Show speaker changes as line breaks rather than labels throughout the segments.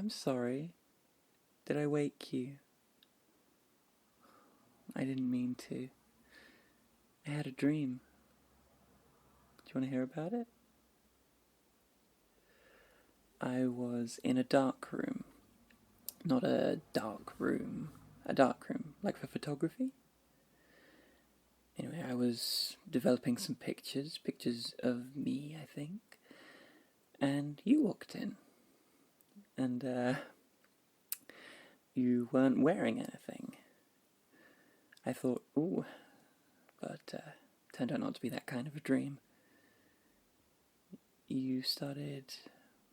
I'm sorry. Did I wake you? I didn't mean to. I had a dream. Do you want to hear about it? I was in a dark room. Not a dark room. A dark room, like for photography. Anyway, I was developing some pictures of me, I think. And you walked in. And, you weren't wearing anything. I thought, ooh, but turned out not to be that kind of a dream. You started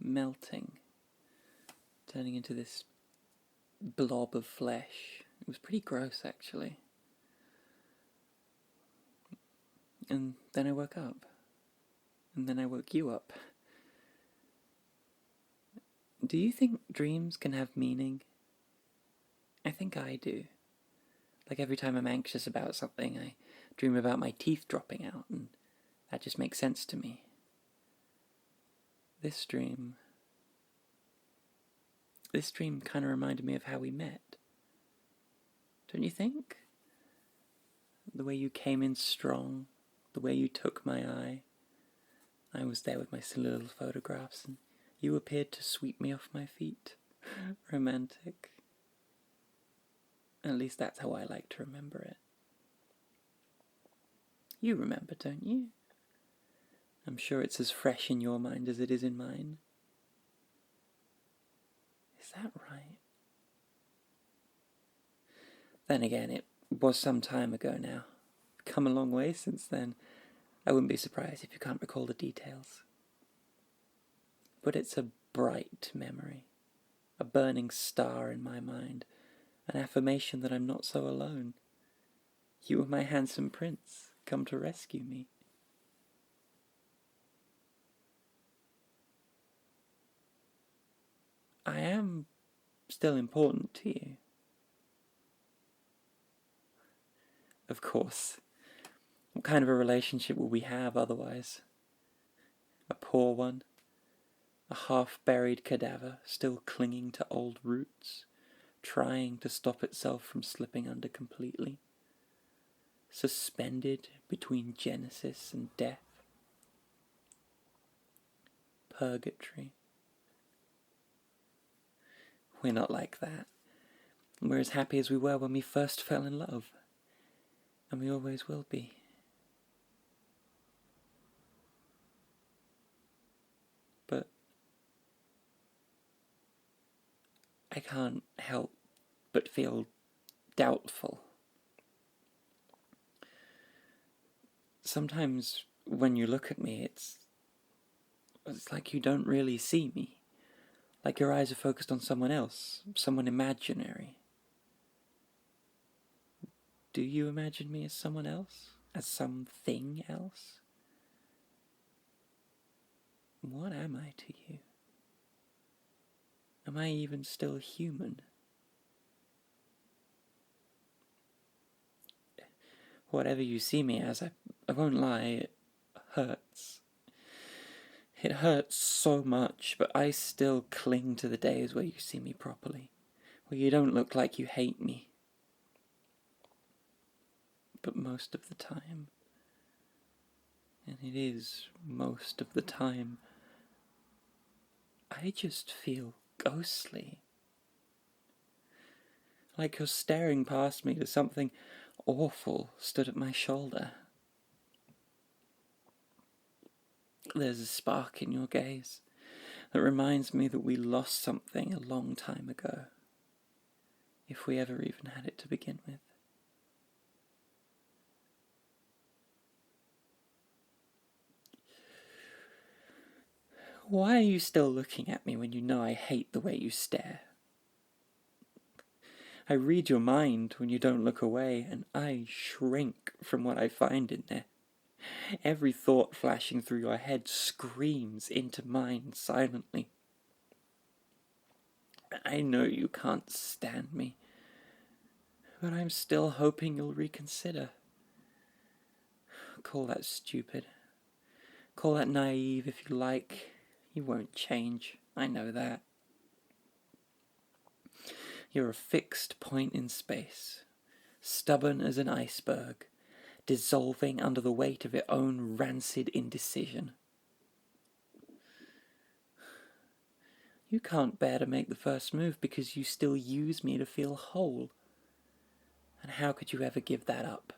melting, turning into this blob of flesh. It was pretty gross, actually. And then I woke up. And then I woke you up. Do you think dreams can have meaning? I think I do. Like every time I'm anxious about something, I dream about my teeth dropping out, and that just makes sense to me. This dream kind of reminded me of how we met. Don't you think? The way you came in strong, the way you took my eye. I was there with my silly little photographs, and you appeared to sweep me off my feet. Romantic. At least that's how I like to remember it. You remember, don't you? I'm sure it's as fresh in your mind as it is in mine. Is that right? Then again, it was some time ago now. Come a long way since then. I wouldn't be surprised if you can't recall the details. But it's a bright memory, a burning star in my mind, an affirmation that I'm not so alone. You were my handsome prince, come to rescue me. I am still important to you. Of course. What kind of a relationship will we have otherwise? A poor one? A half-buried cadaver, still clinging to old roots, trying to stop itself from slipping under completely? Suspended between Genesis and death? Purgatory? We're not like that. We're as happy as we were when we first fell in love. And we always will be. But I can't help but feel doubtful. Sometimes when you look at me, it's like you don't really see me. Like your eyes are focused on someone else, someone imaginary. Do you imagine me as someone else? As something else? What am I to you? Am I even still human? Whatever you see me as, I won't lie, it hurts. It hurts so much, but I still cling to the days where you see me properly, where you don't look like you hate me. But most of the time, and it is most of the time, I just feel ghostly. Like you're staring past me to something awful stood at my shoulder. There's a spark in your gaze that reminds me that we lost something a long time ago, if we ever even had it to begin with. Why are you still looking at me when you know I hate the way you stare? I read your mind when you don't look away, and I shrink from what I find in there. Every thought flashing through your head screams into mine silently. I know you can't stand me, but I'm still hoping you'll reconsider. Call that stupid. Call that naive if you like. You won't change, I know that. You're a fixed point in space, stubborn as an iceberg, dissolving under the weight of its own rancid indecision. You can't bear to make the first move because you still use me to feel whole. And how could you ever give that up?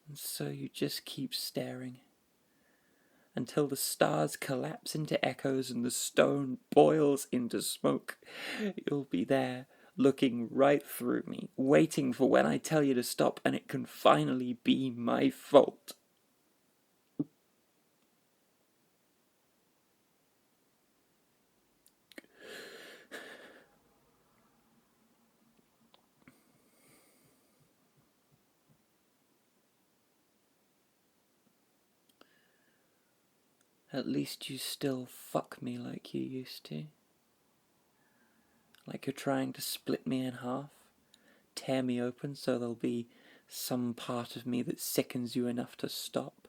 And so you just keep staring, until the stars collapse into echoes and the stone boils into smoke. You'll be there, looking right through me, waiting for when I tell you to stop, and it can finally be my fault. At least you still fuck me like you used to. Like you're trying to split me in half, tear me open so there'll be some part of me that sickens you enough to stop.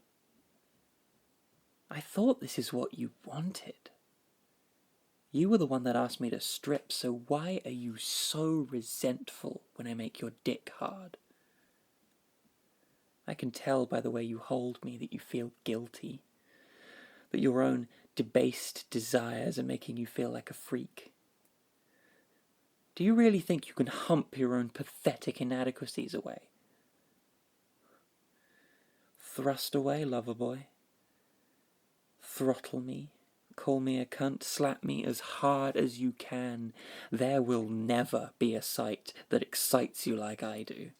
I thought this is what you wanted. You were the one that asked me to strip, so why are you so resentful when I make your dick hard? I can tell by the way you hold me that you feel guilty, that your own debased desires are making you feel like a freak. Do you really think you can hump your own pathetic inadequacies away? Thrust away, lover boy. Throttle me, call me a cunt, slap me as hard as you can. There will never be a sight that excites you like I do.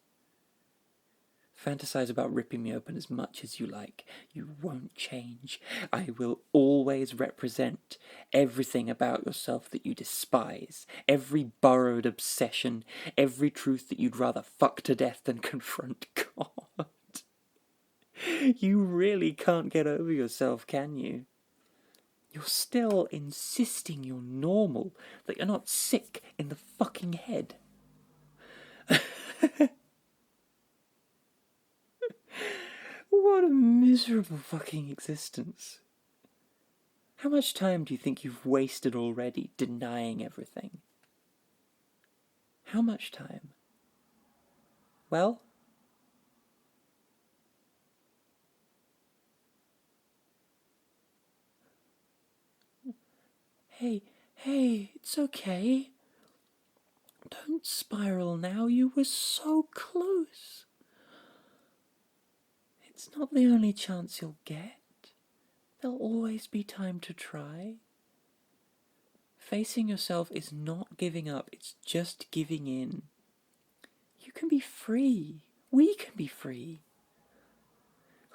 Fantasize about ripping me open as much as you like. You won't change. I will always represent everything about yourself that you despise. Every burrowed obsession. Every truth that you'd rather fuck to death than confront. God. You really can't get over yourself, can you? You're still insisting you're normal, that you're not sick in the fucking head. What a miserable fucking existence. How much time do you think you've wasted already denying everything? How much time? Well? Hey, it's okay. Don't spiral now, you were so close. It's not the only chance you'll get. There'll always be time to try. Facing yourself is not giving up, it's just giving in. You can be free. We can be free.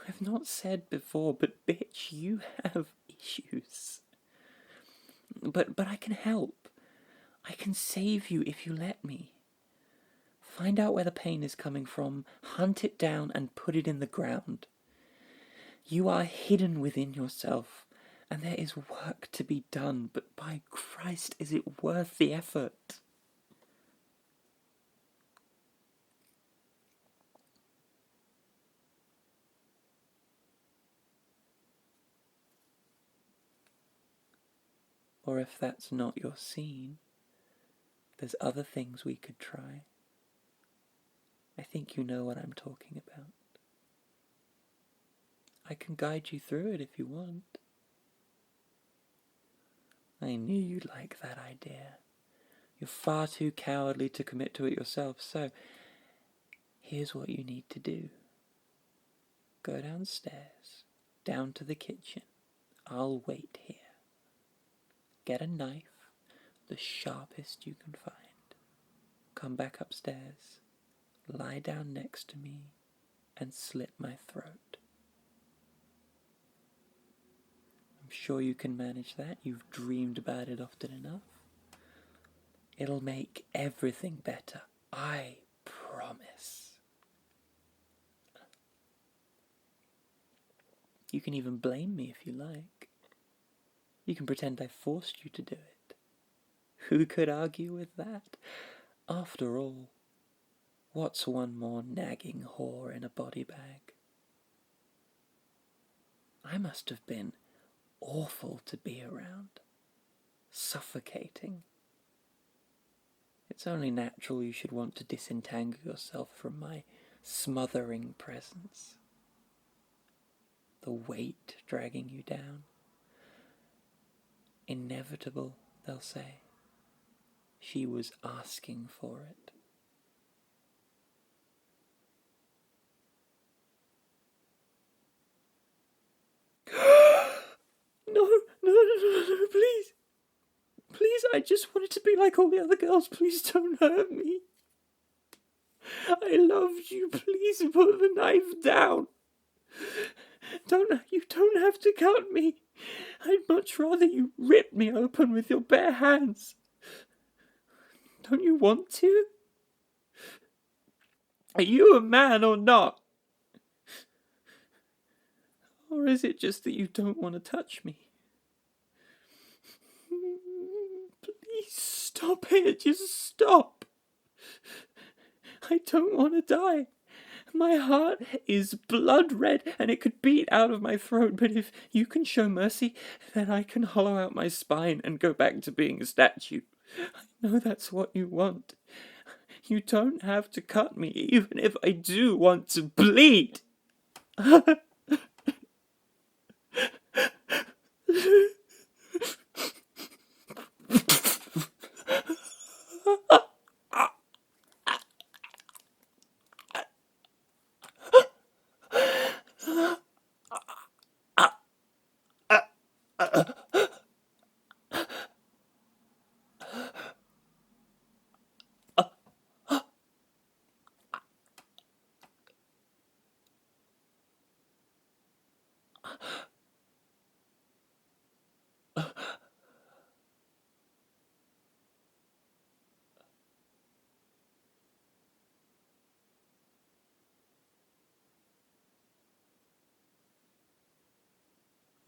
I've not said before, but bitch, you have issues. But I can help. I can save you if you let me. Find out where the pain is coming from, hunt it down and put it in the ground. You are hidden within yourself, and there is work to be done, but by Christ, is it worth the effort? Or if that's not your scene, there's other things we could try. I think you know what I'm talking about. I can guide you through it if you want. I knew you'd like that idea. You're far too cowardly to commit to it yourself, so here's what you need to do. Go downstairs, down to the kitchen. I'll wait here. Get a knife, the sharpest you can find. Come back upstairs, lie down next to me, and slit my throat. I'm sure you can manage that. You've dreamed about it often enough. It'll make everything better. I promise. You can even blame me if you like. You can pretend I forced you to do it. Who could argue with that? After all, what's one more nagging whore in a body bag? I must have been awful to be around. Suffocating. It's only natural you should want to disentangle yourself from my smothering presence. The weight dragging you down. Inevitable, they'll say. She was asking for it. No, please. Please, I just wanted to be like all the other girls. Please don't hurt me. I loved you. Please put the knife down. You don't have to cut me. I'd much rather you rip me open with your bare hands. Don't you want to? Are you a man or not? Or is it just that you don't want to touch me? Please stop it. Just stop. I don't want to die. My heart is blood red and it could beat out of my throat, but if you can show mercy, then I can hollow out my spine and go back to being a statue. I know that's what you want. You don't have to cut me, even if I do want to bleed.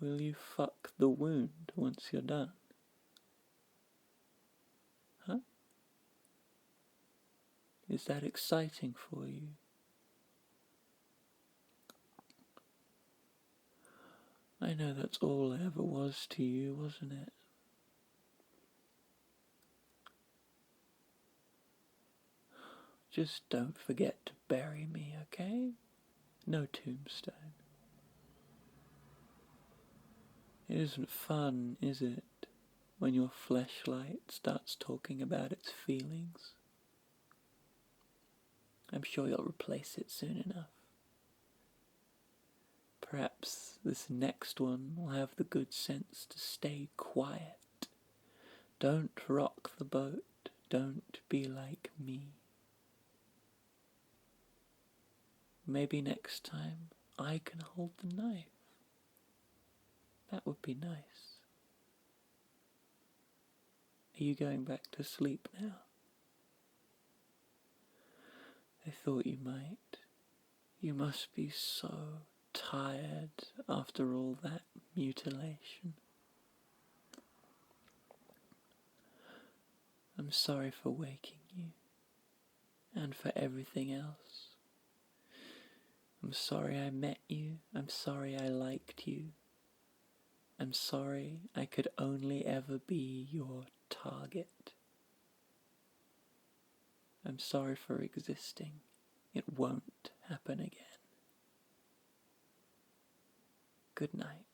Will you fuck the wound once you're done? Huh? Is that exciting for you? I know that's all there ever was to you, wasn't it? Just don't forget to bury me, okay? No tombstone. It isn't fun, is it, when your fleshlight starts talking about its feelings? I'm sure you'll replace it soon enough. Perhaps this next one will have the good sense to stay quiet. Don't rock the boat. Don't be like me. Maybe next time I can hold the knife. That would be nice. Are you going back to sleep now? I thought you might. You must be so tired after all that mutilation. I'm sorry for waking you, and for everything else. I'm sorry I met you. I'm sorry I liked you. I'm sorry I could only ever be your target. I'm sorry for existing. It won't happen again. Good night.